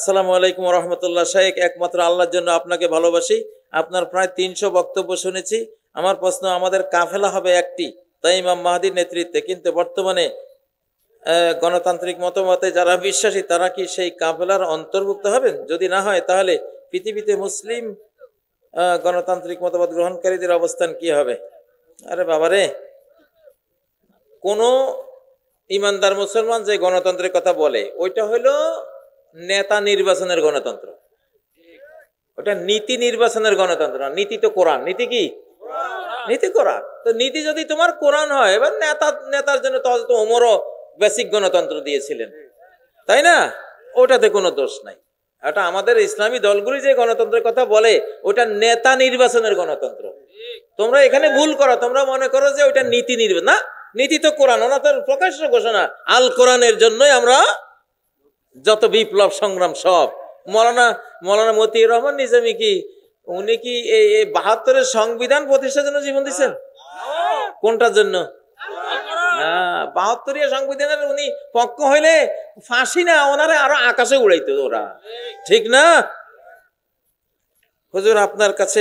আসসালামু আলাইকুম রহমতুল্লাহ। শাইখ, একমাত্র আল্লাহর জন্য আপনাকে ভালোবাসি। আপনার প্রায় 300 বক্তব্য শুনেছি। আমার প্রশ্ন, আমাদের কাফেলা হবে একটি, তাই ইমাম মাহদির নেতৃত্বে, কিন্তু বর্তমানে গণতান্ত্রিক মতমতে যারা বিশ্বাসী তারা কি সেই কাফেলার অন্তর্ভুক্ত হবেন? যদি না হয় তাহলে পৃথিবীতে মুসলিম গণতান্ত্রিক মতবাদ গ্রহণকারীদের অবস্থান কি হবে? আরে বাবারে, কোন ইমানদার মুসলমান যে গণতন্ত্রের কথা বলে ওইটা হলো নেতা নির্বাচনের গণতন্ত্র, ওটা নীতি নির্বাচনের গণতন্ত্র। নীতি তো কোরআন। নীতি কি? নীতি কোরআন। তো নীতি যদি তোমার কোরআন হয়, এবার নেতার জন্য তো ওমরও বেসিক গণতন্ত্র দিয়েছিলেন, তাই না? ওটাতে কোনো দোষ নাই। এটা আমাদের ইসলামী দলগুলি যে গণতন্ত্রের কথা বলে ওটা নেতা নির্বাচনের গণতন্ত্র। তোমরা এখানে ভুল করো, তোমরা মনে করো যে ওইটা নীতি নির্বাচন। না, নীতি তো কোরআন, ওনা তো প্রকাশ্য ঘোষণা। আল কোরআনের জন্যই আমরা যত বিপ্লব সংগ্রাম সব। মৌলানা মতিউর রহমান নিজামী কি উনি কি এই 72-এর সংবিধান প্রতিষ্ঠার জন্য জীবন দিচ্ছেন? কোনটার জন্য? 72 সংবিধানের উনি পক্ষ হইলে ফাঁসি না, ওনারে আরো আকাশে উড়াইতো ওরা, ঠিক না? হুজুর, আপনার কাছে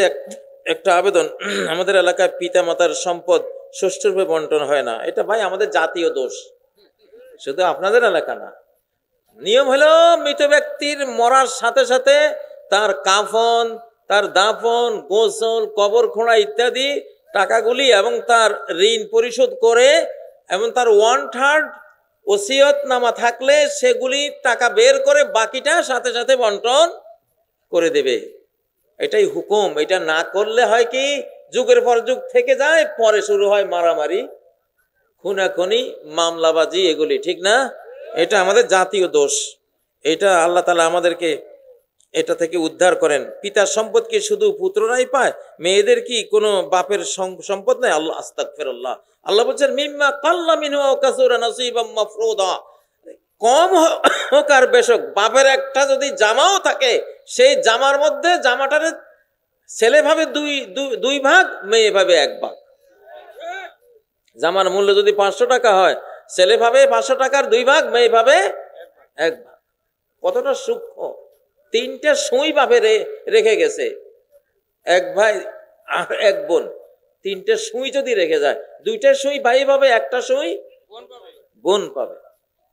একটা আবেদন। আমাদের এলাকায় পিতা মাতার সম্পদ সুষ্ঠুরূপে বন্টন হয় না। এটা ভাই আমাদের জাতীয় দোষ, শুধু আপনাদের এলাকা না। নিয়ম হলো মৃত ব্যক্তির মরার সাথে সাথে তার কাফন, তার দাফন, গোসল, কবর খোঁড়া ইত্যাদি টাকাগুলি এবং তার ঋণ পরিশোধ করে এবং তার 1/3 ওসিয়তনামা থাকলে সেগুলি টাকা বের করে বাকিটা সাথে সাথে বন্টন করে দেবে। এটাই হুকুম। এটা না করলে হয় কি, যুগের পর যুগ থেকে যায়, পরে শুরু হয় মারামারি, খুনাখুনি, মামলাবাজি, এগুলি ঠিক না। এটা আমাদের জাতীয় দোষ। এটা আল্লাহ তাআলা আমাদেরকে এটা থেকে উদ্ধার করেন। পিতার সম্পদ কি শুধু পুত্ররাই পায়? মেয়েদের কি কোনো বাপের সম্পদ নাই? আল্লাহ আস্তাগফিরুল্লাহ। আল্লাহ বলছেন মিম্মা কাল্লা মিনহু ওয়া কাসুরা নাসিবাম মাফরুদা। কম হোক আর বেশ হোক, বাপের একটা যদি জামাও থাকে, সেই জামার মধ্যে জামাটারে ছেলে ভাবে দুই ভাগ, মেয়ে ভাবে 1 ভাগ। জামার মূল্য যদি 500 টাকা হয়, ছেলে ভাবে 500 টাকার 2 ভাগ, মেয়ে ভাবে 1 ভাগ। কতটা সূক্ষ্ম! 3টে সুই বাপে রেখে গেছে, 1 ভাই আর 1 বোন। 3টে সুই যদি রেখে যায়, 2টে সুই ভাই পাবে, 1টা সুই বোন পাবে।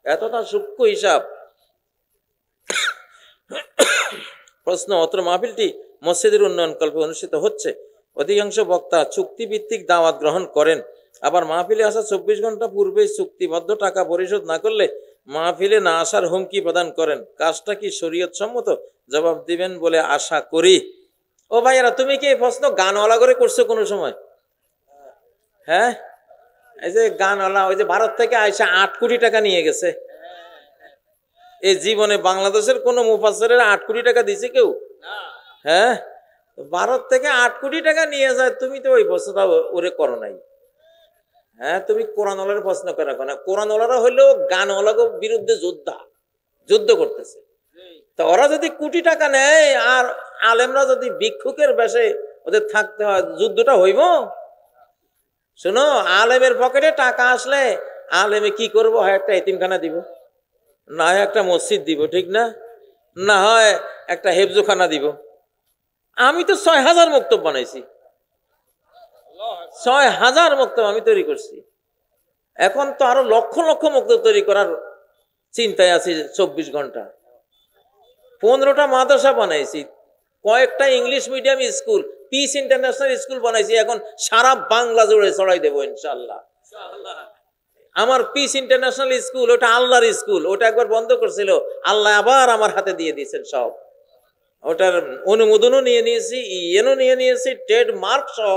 এতটা সূক্ষ্ম হিসাব। প্রশ্ন, অত্র মাহফিলটি মসজিদের উন্নয়ন কল্পে অনুষ্ঠিত হচ্ছে। অধিকাংশ বক্তা চুক্তিভিত্তিক দাওয়াত গ্রহণ করেন, আবার মাহফিলে আসার 24 ঘন্টা পূর্বেই চুক্তিবদ্ধ টাকা পরিশোধ না করলে মাহফিলে না আসার হুমকি প্রদান করেন। কাজটা কি শরীয়ত সম্মত? জবাব দিবেন বলে আশা করি। ও ভাইয়ারা, তুমি কি এই প্রশ্ন গানওয়ালা করে করছো কোনো সময়? হ্যাঁ, এই যে গানওয়ালা, ওই যে ভারত থেকে আইসা 8 কোটি টাকা নিয়ে গেছে। এই জীবনে বাংলাদেশের কোন মুফাসসিরের 8 কোটি টাকা দিছে কেউ? হ্যাঁ, ভারত থেকে 8 কোটি টাকা নিয়ে যায়, তুমি তো ওই প্রশ্নটা ওরে করো নাই। হ্যাঁ, তুমি কোরআনওয়ালার প্রশ্ন করে রাখো না। কোরআনওয়ালারা হইলো গানওয়ালার বিরুদ্ধে যুদ্ধ করতেছে। তা ওরা যদি কোটি টাকা নেয় আর আলেমরা যদি ভিক্ষুকের বেশে ওদের থাকতে হয়, যুদ্ধটা হইব? শোনো, আলেমের পকেটে টাকা আসলে আলেমে কি করবো? হয় একটা এতিমখানা দিব, না হয় একটা মসজিদ দিব, ঠিক না? না হয় একটা হেফজোখানা দিব। আমি তো 6000 মক্তব বানাইছি, 6000 মক্তব আমি তৈরি করছি। এখন তো আরো লক্ষ লক্ষ মক্তব তৈরি করার চিন্তায় আছি। 24 ঘন্টা 15টা মাদ্রাসা বানাইছি, কয়েকটা English medium school, piece international school বানাইছি। এখন সারা বাংলা জুড়ে ছড়াই দেবো ইনশাআল্লাহ। আমার পিস ইন্টারন্যাশনাল স্কুল, ওটা আল্লাহর স্কুল। ওটা একবার বন্ধ করছিল, আল্লাহ আবার আমার হাতে দিয়ে দিয়েছেন সব। ওটার অনুমোদনও নিয়ে নিয়েছি, ইয়েনও নিয়ে নিয়েছি, ট্রেডমার্ক সহ।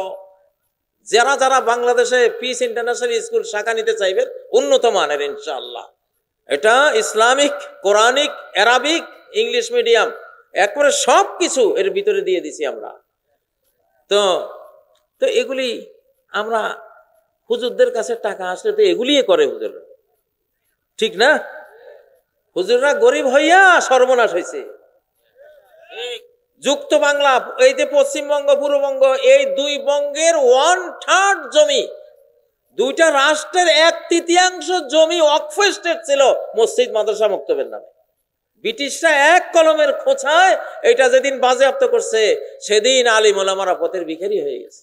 যারা যারা বাংলাদেশে পিস ইন্টারন্যাশনাল স্কুল শাখা নিতে চাইবেন, উন্নত মানের ইনশাআল্লাহ। এটা Islamic, Quranic, Arabic, English medium, একবারে সব কিছু এর ভিতরে দিয়ে দিছি আমরা। তো এগুলি আমরা, হুজুরদের কাছে টাকা আসলে তো এগুলি করে হুজুররা, ঠিক না? হুজুররা গরিব হইয়া সর্বনাশ হয়েছে। যুক্ত বাংলা, এই যে পশ্চিমবঙ্গ, পূর্ববঙ্গ, এই 2 বঙ্গের 1/3 জমি, 2টা রাষ্ট্রের 1/3 জমি ওয়াকফ স্টেট ছিল মসজিদ মাদ্রাসা মক্তবের নামে। ব্রিটিশরা এক কলমের খোঁচায় এটা যেদিন বাজেয়াপ্ত করছে সেদিন আলিম ওলামারা পথের ভিখারি হয়ে গেছে,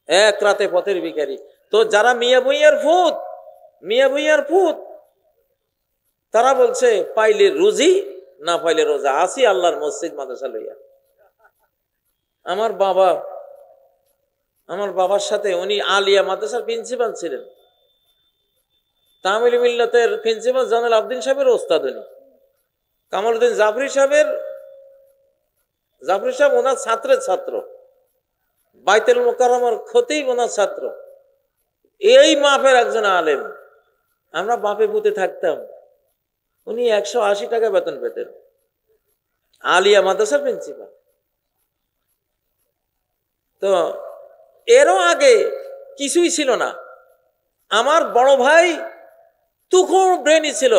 এক রাতে পথের ভিখারি। তো যারা মিয়া ভুইয়ার ফুত তারা বলছে পাইলে রুজি না পাইলে রোজা, আসি আল্লাহর মসজিদ মাদ্রাসা লইয়া। আমার বাবার সাথে উনি আলিয়া মাদ্রাসার প্রিন্সিপাল ছিলেন, তামিল মিল্লাতের প্রিন্সিপাল জানাল আবদিন সাহেবের ওস্তাদ উনি, কামালউদ্দিন জাফরি সাহেব ওনার ছাত্রের ছাত্র, বাইতুল মুকাররমের খতিব ওনার ছাত্র, এই মাপের একজন আলেম। আমরা বাপে পুঁতে থাকতাম, উনি 180 টাকা বেতন পেতেন, আলিয়া মাদ্রাসার প্রিন্সিপাল। তো এরও আগে কিছুই ছিল না। আমার বড় ভাই তুখোড় ব্রেনই ছিল,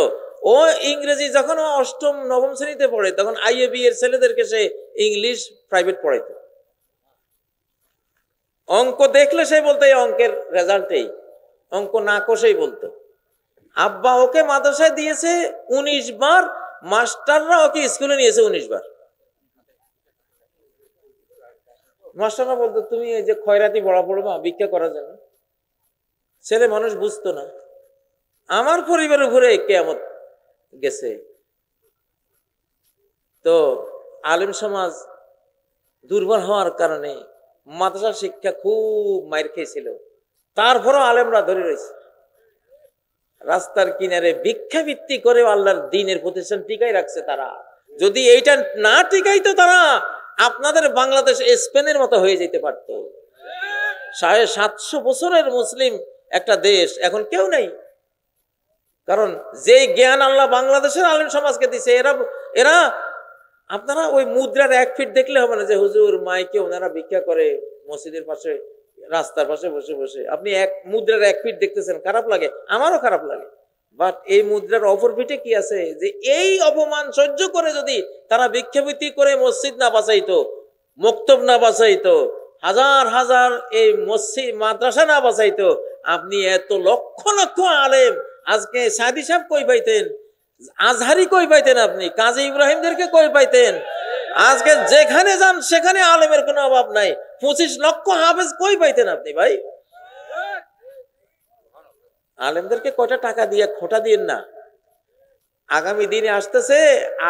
ও ইংরেজি যখন ও অষ্টম নবম শ্রেণীতে পড়ে তখন আইএবি এর ছেলেদেরকে সে ইংলিশ প্রাইভেট পড়াইতো। অঙ্ক দেখলে সে বলতো এই অঙ্কের রেজাল্টেই, অঙ্ক না কষেই বলতো। আব্বা ওকে মাদ্রাসায় দিয়েছে 19 বার, মাস্টাররা ওকে স্কুলে নিয়েছে 19 বার। মাস্টাররা বলতো তুমি এই যে খয়রাতি বড়া পড়বা ভিক্ষা করার জন্য, ছেলে মানুষ বুঝতো না। আমার পরিবারের উপরে কিয়ামত গেছে। তো আলেম সমাজ দুর্বল হওয়ার কারণে মাদ্রাসা শিক্ষা খুব মাইর খেয়েছিল, তারপরও আলেমরা ধরে রয়েছে। রাস্তার কিনারে ভিক্ষাবৃত্তি করে আল্লাহর দ্বীনের প্রতিষ্ঠান টিকাই রাখছে তারা। যদি এইটা না টিকাইতো তারা আপনাদের বাংলাদেশ স্পেনের মতো হয়ে যেতে পারত। 750 বছরের মুসলিম একটা দেশ, এখন কেউ নেই। কারণ যে জ্ঞান আল্লাহ বাংলাদেশের আলেম সমাজকে দিছে, এরা আপনারা ওই মুদ্রার 1 ফিট দেখলে হবে না যে হুজুর মাইকে ওনারা ভিক্ষা করে মসজিদের পাশে রাস্তার পাশে বসে বসে। আপনি মুদ্রার 1 ফিট দেখতেছেন, খারাপ লাগে, আমারও খারাপ লাগে। বাট এই মুদ্রার অপর পিঠে কি আছে যে এই অপমান সহ্য করে যদি তারা ভিক্ষাবৃত্তি করে মসজিদ না বাঁচাইতো, মক্তব না বাঁচাইতো, হাজার হাজার এই মসজিদ মাদ্রাসা না বাঁচাইতো, আপনি এত লক্ষ লক্ষ আলেম আজকে সাদি সাহেব কই পাইতেন, আজহারি কই পাইতেন, আপনি কাজী ইব্রাহিমদেরকে কই পাইতেন? আজকে যেখানে যান সেখানে আলেমের কোনো অভাব নাই। 25 লক্ষ হাফেজ কই পাইতেন আপনি ভাই? আলেমদেরকে কয়টা টাকা দিয়ে খোটা দিয়েন না। আগামী দিনে আসতেছে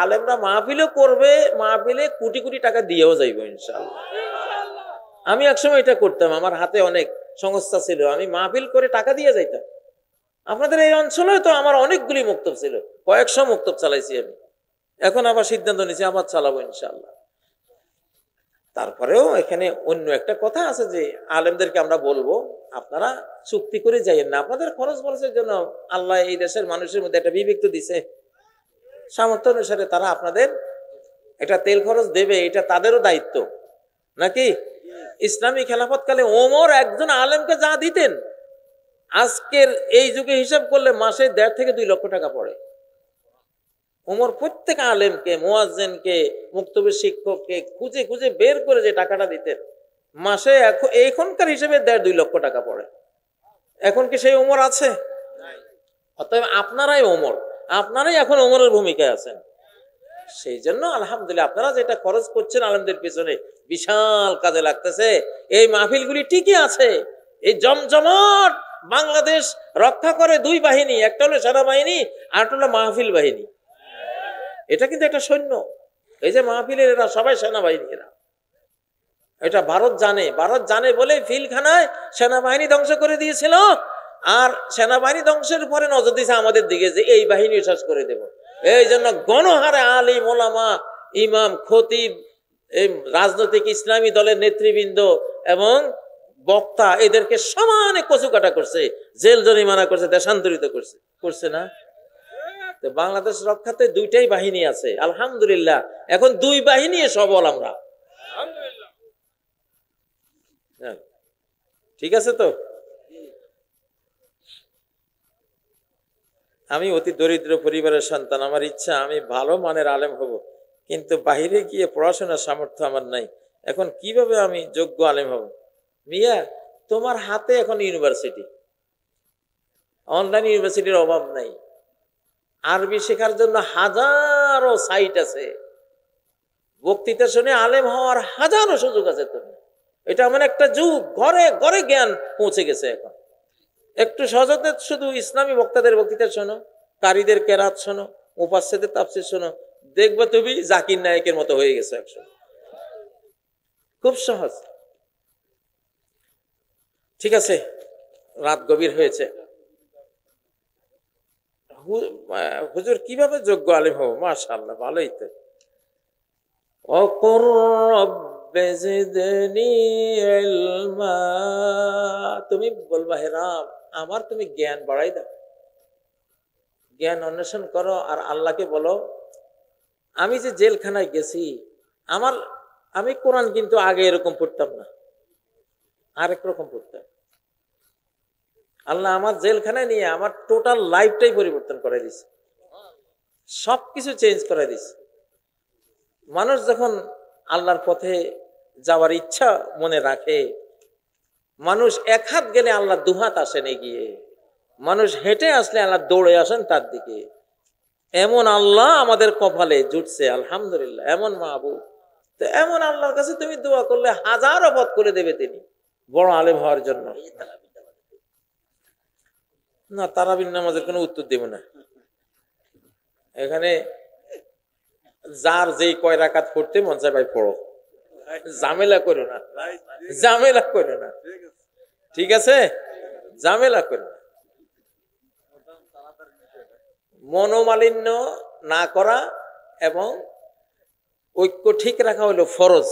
আলেমরা মাহফিলও করবে, মাহফিলে কোটি কোটি টাকা দিয়েও যাইব ইনশাআল্লাহ। আমি একসময় এটা করতাম, আমার হাতে অনেক সংস্থা ছিল, আমি মাহফিল করে টাকা দিয়ে যাইতাম। আপনাদের এই অঞ্চলে তো আমার অনেকগুলি মুক্তব ছিল, কয়েকশো মুক্তব চালাইছি আমি। এখন আবার সিদ্ধান্ত নিয়েছি আবার চালাবো ইনশাআল্লাহ। তারপরেও এখানে অন্য একটা কথা আছে যে আলেমদেরকে আমরা বলবো আপনারা চুক্তি করে যাইয়েন না। আপনাদের খরচ বরচের জন্য আল্লাহ এই দেশের মানুষের মধ্যে একটা বিবেক তো দিছে, সামর্থ্য অনুসারে তারা আপনাদের একটা তেল খরচ দেবে, এটা তাদেরও দায়িত্ব নাকি? ইসলামী খেলাফতকালে ওমর একজন আলেমকে যা দিতেন, আজকের এই যুগে হিসাব করলে মাসে 1.5 থেকে 2 লক্ষ টাকা পড়ে। ওমর প্রত্যেক আলেমকে, মুয়াজ্জিনকে, মুক্তবের শিক্ষককে খুঁজে খুঁজে বের করে যে টাকাটা দিতেন, মাসে এখনকার হিসেবে 1.5-2 লক্ষ টাকা পড়ে। এখন কি সেই ওমর আছে? অতএব আপনারাই ওমর, আপনারাই এখন ওমরের ভূমিকায় আছেন। সেই জন্য আলহামদুলিল্লাহ আপনারা যেটা খরচ করছেন আলেমদের পিছনে বিশাল কাজে লাগতেছে। এই মাহফিলগুলি ঠিকই আছে, এই জমজমাট বাংলাদেশ রক্ষা করে 2 বাহিনী, একটা হলো সেনাবাহিনী আর একটা হলো মাহফিল বাহিনী। এটা কিন্তু একটা সৈন্য। এই যে মাহফিলের এরা সবাই সেনাবাহিনী, এরা এটা ভারত জানে বলে ফিলখানায় সেনাবাহিনী ধ্বংস করে দিয়েছিল, আর সেনাবাহিনী ধ্বংসের পরে নজর দিয়েছে আমাদের দিকে যে এই বাহিনী শেষ করে দেব। এই জন্য গণহারে আলিম ওলামা, ইমাম, খতিব, এই রাজনৈতিক ইসলামী দলের নেতৃবৃন্দ এবং বক্তা এদেরকে সমানে কচুকাটা করছে, জেল জরিমানা করছে, দেশান্তরিত করছে না? তো বাংলাদেশ রক্ষাতে 2টাই বাহিনী আছে আলহামদুলিল্লাহ। এখন 2 বাহিনী সবল আমরা, ঠিক আছে। তো আমি অতি দরিদ্র পরিবারের সন্তান, আমার ইচ্ছা আমি ভালো মানের আলেম হব, কিন্তু বাইরে গিয়ে পড়াশোনার সামর্থ্য আমার নাই। এখন কিভাবে আমি যোগ্য আলেম হব? মিয়া, তোমার হাতে এখন ইউনিভার্সিটি, অনলাইন ইউনিভার্সিটির অভাব নাই। আরবি শেখার জন্য হাজারো সাইট আছে, বক্তৃতা শুনে আলেম হওয়ার হাজারো সুযোগ আছে। তুমি এটা এমন একটা যুগ, ঘরে ঘরে জ্ঞান পৌঁছে গেছে এখন। একটু সহজতে শুধু ইসলামী বক্তাদের বক্তৃতা শোনো, কারীদের কেরাত শোনো, মুফাসসিরদের তাফসীর শোনো, দেখবে তুমি জাকির নায়েকের মতো হয়ে গেছে একসময়। খুব সহজ। ঠিক আছে, রাত গভীর হয়েছে। হুজুর কিভাবে যোগ্য আলেম হবো? মাশাআল্লাহ, ভালোই তো। ওকুর রব্বি জিদনি ইলমা, তুমি বলবা হে রব আমার তুমি জ্ঞান বাড়াই দাও, জ্ঞান অন্বেষণ করো। আর আল্লাহকে বলো আমি যে জেলখানায় গেছি, আমি কোরআন কিন্তু আগে এরকম পড়তাম না, আরেক রকম পড়তাম। আল্লাহ আমার জেলখানায় নিয়ে আমার টোটাল লাইফটাই পরিবর্তন করে দিছে, সবকিছু চেঞ্জ করে দিছে। মানুষ যখন আল্লাহর পথে যাওয়ার ইচ্ছা মনে রাখে, মানুষ এক হাত গেলে আল্লাহ দুহাত আসেন এগিয়ে, মানুষ হেঁটে আসলে আল্লাহ দৌড়ে আসেন তার দিকে। এমন আল্লাহ আমাদের কপালে জুটছে, আলহামদুলিল্লাহ। এমন মাহবুব, তো এমন আল্লাহর কাছে তুমি দোয়া করলে হাজারো পথ করে দেবে তিনি, বড় আলেম হওয়ার জন্য। না, তারাবির নামাজের কোনো উত্তর দেব না। এখানে যার যেই কয় রাকাত পড়তে মন চায় ভাই পড়ো, ঝামেলা করো না, ঝামেলা করো না, ঠিক আছে? ঝামেলা করো না। মনোমালিন্য না করা এবং ঐক্য ঠিক রাখা হলো ফরজ,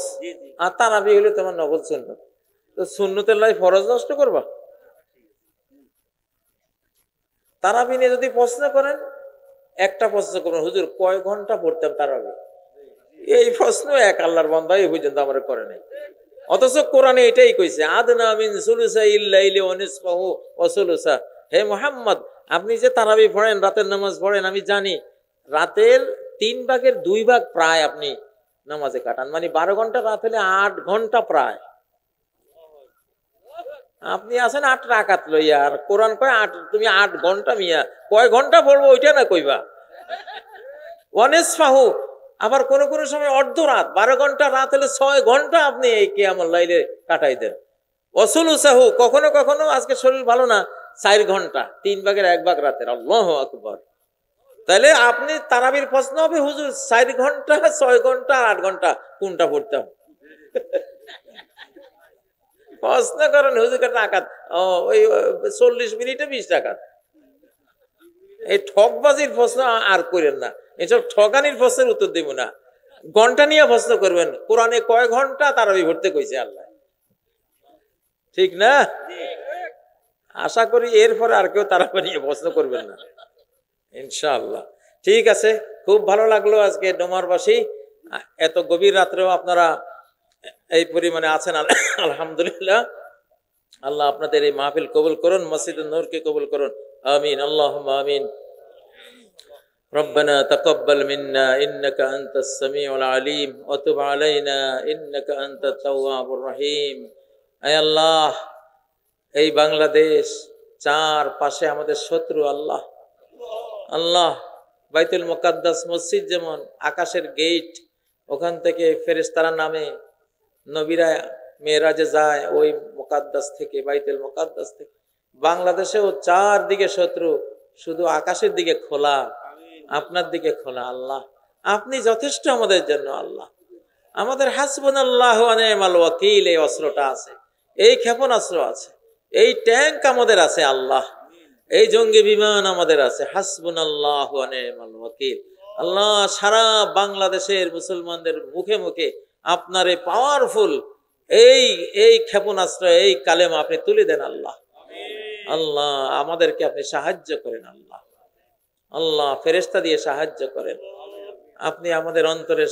আর তারাবি হলো তোমার নফল সুন্নত। তো সুন্নতের লাই ফরজ নষ্ট করবা? তারাবি নিয়ে যদি প্রশ্ন করেন, একটা প্রশ্ন করবেন, হুজুর কয় ঘন্টা পড়তাম তারাবি? এই প্রশ্ন এক আল্লাহর বান্দা এই পর্যন্ত আমার করে নাই। অথচ কোরআনে এটাই কইছে, আদনা মিন সুলুসা ইল্লাইলি ওয়া নিসফাহু ওয়া সুলুসা। হে মুহাম্মদ, আপনি যে তারাবি পড়েন, রাতের নামাজ পড়েন, আমি জানি রাতের 3/2 ভাগ প্রায় আপনি নামাজে কাটান, মানে 12 ঘন্টা রাত হলে 8 ঘন্টা প্রায়। আপনি আছেন 8 রাকাত লইয়া, আর কোরআন কয় 8, তুমি 8 ঘন্টা মিয়া কয় ঘন্টা পড়বো ওইটা না কইবা। ওয়া নিসফাহু, আবার কোন কোন সময় অর্ধ রাত, 12 ঘন্টা রাত হলে 6 ঘন্টা আপনি এই কিয়ামুল লাইলে কাটাই দেন। ওয়াসুলুসাহু, কখনো কখনো আজকে শরীর ভালো না 4 ঘন্টা, 3/1 রাতের। আল্লাহু আকবার। তাহলে আপনি তারাবির প্রশ্ন হবে, হুজুর 4 ঘন্টা, 6 ঘন্টা, 8 ঘন্টা কোনটা পড়তাম? প্রশ্ন করেন হুজুর রাকাত, ওই 40 মিনিটে 20 রাকাত। এই ঠকবাজির প্রশ্ন আর করেন না, এসব ঠকানির প্রশ্নের উত্তর দেব না। ঘন্টা নিয়ে প্রশ্ন করবেন, কোরআনে কয় ঘন্টা তারাবি পড়তে কইছে আল্লাহ, ঠিক না? আশা করি এরপরে আর কেউ তারাবি নিয়ে প্রশ্ন করবেন না ইনশাআল্লাহ। ঠিক আছে, খুব ভালো লাগলো আজকে ডোমারবাসী, এত গভীর রাত্রেও আপনারা এই পরিমাণে আছেন, আলহামদুলিল্লাহ। আল্লাহ আপনাদের এই মাহফিল কবুল করুন, মসজিদুন নূরকে কবুল করুন, আমিন, আল্লাহুম্মা আমিন। ربنا تقبل منا إنك أنت السميع العليم وتب علينا إنك أنت التواب الرحيم। আয় আল্লাহ, এই বাংলাদেশ চার পাশে আমাদের শত্রু আল্লাহ। আল্লাহ, বাইতুল মুকাদ্দাস মসজিদ যেমন আকাশের গেট, ওখান থেকে ফেরেশতারা নামে, নবীরা মেরাজে যায় ওই মুকাদ্দাস থেকে, বাইতুল মুকাদ্দাস থেকে। বাংলাদেশেও চারদিকে শত্রু, শুধু আকাশের দিকে খোলা, আপনার দিকে খোলা। আল্লাহ আপনি যথেষ্ট আমাদের জন্য। আল্লাহ আমাদের হাসবুনাল্লাহু ওয়া নি'মাল ওয়াকিল এই অস্ত্রটা আছে, এই ক্ষেপণাস্ত্র আছে, এই ট্যাঙ্ক আমাদের আছে। আল্লাহ এই জঙ্গি বিমান আমাদের আছে। হাসবুনাল্লাহু ওয়া নি'মাল ওয়াকিল। আল্লাহ সারা বাংলাদেশের মুসলমানদের মুখে মুখে আপনার এই পাওয়ারফুল এই ক্ষেপণাস্ত্র, এই কালেমা আপনি তুলে দেন। আল্লাহ আল্লাহ আমাদেরকে আপনি সাহায্য করেন। আল্লাহ আল্লাহ ফেরেশতা দিয়ে সাহায্য করেন, আপনি আমাদের অন্তরের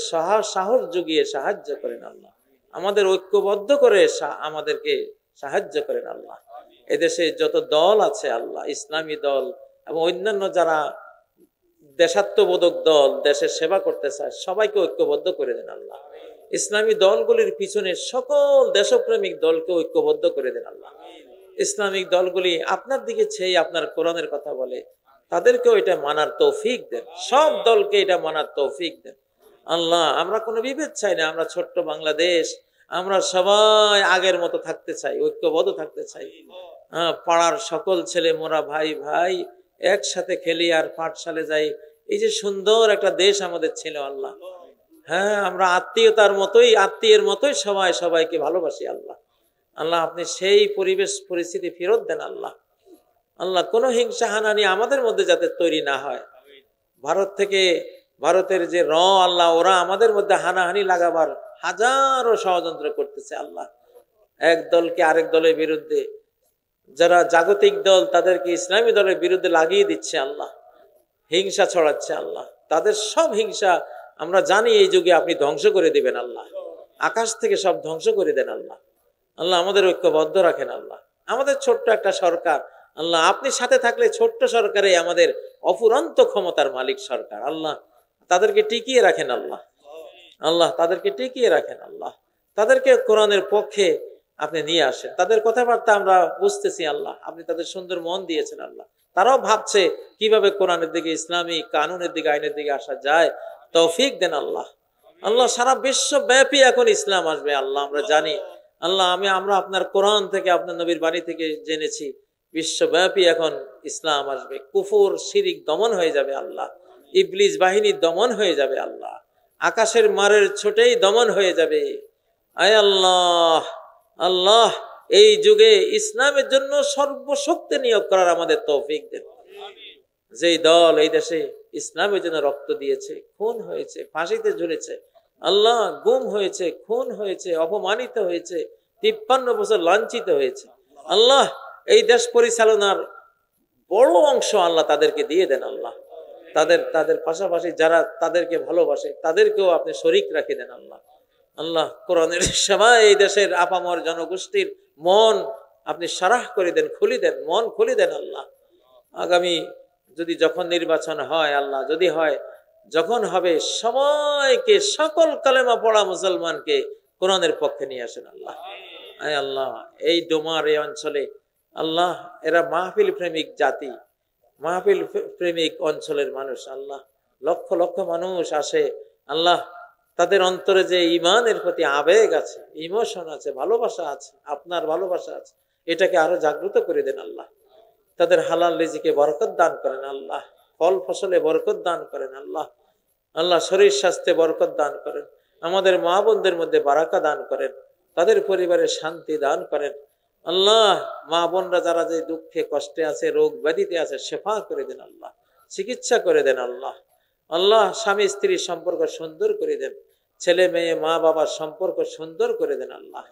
সাহস জুগিয়ে সাহায্য করেন। আল্লাহ আমাদের ঐক্যবদ্ধ করে আমাদেরকে সাহায্য করেন। আল্লাহ এদেশে যত দল আছে আল্লাহ, ইসলামী দল এবং অন্যান্য যারা দেশাত্মবোধক দল, দেশের সেবা করতে চায়, সবাইকে ঐক্যবদ্ধ করে দেন। আল্লাহ ইসলামী দলগুলির পিছনে সকল দেশপ্রেমিক দলকে ঐক্যবদ্ধ করে দেন। আল্লাহ ইসলামিক দলগুলি আপনার দিকে চেয়ে আপনার কোরআনের কথা বলে, তাদেরকেও এটা মানার তৌফিক দেন, সব দলকে এটা মানার তৌফিক দেন আল্লাহ। আমরা কোনো বিভেদ চাই না, আমরা ছোট্ট বাংলাদেশ, আমরা সবাই আগের মতো থাকতে চাই, ঐক্যবদ্ধ থাকতে চাই। হ্যাঁ, পাড়ার সকল ছেলে মোরা ভাই ভাই একসাথে খেলি আর পাঠশালে যাই। এই যে সুন্দর একটা দেশ আমাদের ছিল আল্লাহ। হ্যাঁ, আমরা আত্মীয়তার মতোই, আত্মীয়ের মতোই সবাই সবাইকে ভালোবাসি আল্লাহ। আল্লাহ, আপনি সেই পরিবেশ পরিস্থিতি ফেরত দেন আল্লাহ। আল্লাহ, কোনো হিংসা হানানি আমাদের মধ্যে যাতে তৈরি না হয়। ভারত থেকে, ভারতের যে আল্লাহ, ওরা আমাদের মধ্যে হানাহানি লাগাবার হাজারো ষড়যন্ত্র করতেছে আল্লাহ। এক দলকে আরেক দলের বিরুদ্ধে, যারা জাগতিক দল তাদেরকে ইসলামী দলের বিরুদ্ধে লাগিয়ে দিচ্ছে আল্লাহ, হিংসা ছড়াচ্ছে আল্লাহ। তাদের সব হিংসা আমরা জানি এই যুগে আপনি ধ্বংস করে দিবেন আল্লাহ, আকাশ থেকে সব ধ্বংস করে দেন আল্লাহ। আল্লাহ, আমাদের ঐক্যবদ্ধ রাখেন আল্লাহ। আমাদের ছোট্ট একটা সরকার আল্লাহ, আপনি সাথে থাকলে ছোট্ট সরকারে আমাদের অফুরন্ত ক্ষমতার মালিক সরকার আল্লাহ, তাদেরকে টিকিয়ে রাখেন আল্লাহ। আল্লাহ, তাদেরকে টিকিয়ে রাখেন আল্লাহ। তাদেরকে কোরআনের পক্ষে আপনি নিয়ে আসেন। তাদের কথাবার্তা আমরা বুঝতেছি আল্লাহ, আপনি তাদের সুন্দর মন দিয়েছেন আল্লাহ। তারাও ভাবছে কিভাবে কোরআনের দিকে, ইসলামী কানুনের দিকে, আইনের দিকে আসা যায়। তৌফিক দেন আল্লাহ। আল্লাহ, সারা বিশ্বব্যাপী এখন ইসলাম আসবে আল্লাহ, আমরা জানি আল্লাহ। আমরা আপনার কোরআন থেকে, আপনার নবীর বাণী থেকে জেনেছি বিশ্বব্যাপী এখন ইসলাম আসবে। কুফর শিরিক দমন হয়ে যাবে আল্লাহ, ইবলিস বাহিনী দমন হয়ে যাবে আল্লাহ, আকাশের মারের ছোটেই দমন হয়ে যাবে। আয় আল্লাহ, আল্লাহ এই যুগে ইসলামের জন্য সর্বশক্তি নিয়োগ করার আমাদের তৌফিক দেন। যেই দল এই দেশে ইসলামের জন্য রক্ত দিয়েছে, খুন হয়েছে, ফাঁসিতে ঝুলেছে আল্লাহ, গুম হয়েছে, খুন হয়েছে, অপমানিত হয়েছে, 53 বছর লাঞ্ছিত হয়েছে আল্লাহ, এই দেশ পরিচালনার বড় অংশ আল্লাহ তাদেরকে দিয়ে দেন আল্লাহ। তাদের পাশাপাশি যারা তাদেরকে ভালোবাসে তাদেরকেও আপনি শরীক রাখে দেন আল্লাহ। আল্লাহ, কোরআনের সেবা এই দেশের আপামর জনগোষ্ঠীর মন আপনি সারাহ করে দেন, খুলি দেন, মন খুলি দেন আল্লাহ। আগামী যদি যখন নির্বাচন হয় আল্লাহ, যদি হয়, যখন হবে, সবাইকে, সকল কালেমা পড়া মুসলমানকে কোরআনের পক্ষে নিয়ে আসেন আল্লাহ। আয় আল্লাহ, এই ডোমার এই অঞ্চলে আল্লাহ, এরা মাহফিল প্রেমিক জাতি, মাহফিল প্রেমিক অঞ্চলের মানুষ আল্লাহ, লক্ষ লক্ষ মানুষ আসে আল্লাহ। তাদের অন্তরে যে ইমানের প্রতি আবেগ আছে, ইমোশন আছে, ভালোবাসা আছে, আপনার ভালোবাসা আছে, এটাকে আরো জাগ্রত করে দেন আল্লাহ। তাদের হালাল রিজিকে বরকত দান করেন আল্লাহ, ফল ফসলে বরকত দান করেন আল্লাহ। আল্লাহ, শরীর স্বাস্থ্যে বরকত দান করেন, আমাদের মা বোনদের মধ্যে বারাকা দান করেন, তাদের পরিবারে শান্তি দান করেন আল্লাহ। মা বোনরা যারা যে দুঃখে কষ্টে আছে, রোগ ব্যাধিতে আছে, শেফা করে দেন আল্লাহ, চিকিৎসা করে দেন আল্লাহ। আল্লাহ, স্বামী স্ত্রীর সম্পর্ক সুন্দর করে দেন, ছেলে মেয়ে মা বাবার সম্পর্ক সুন্দর করে দেন আল্লাহ।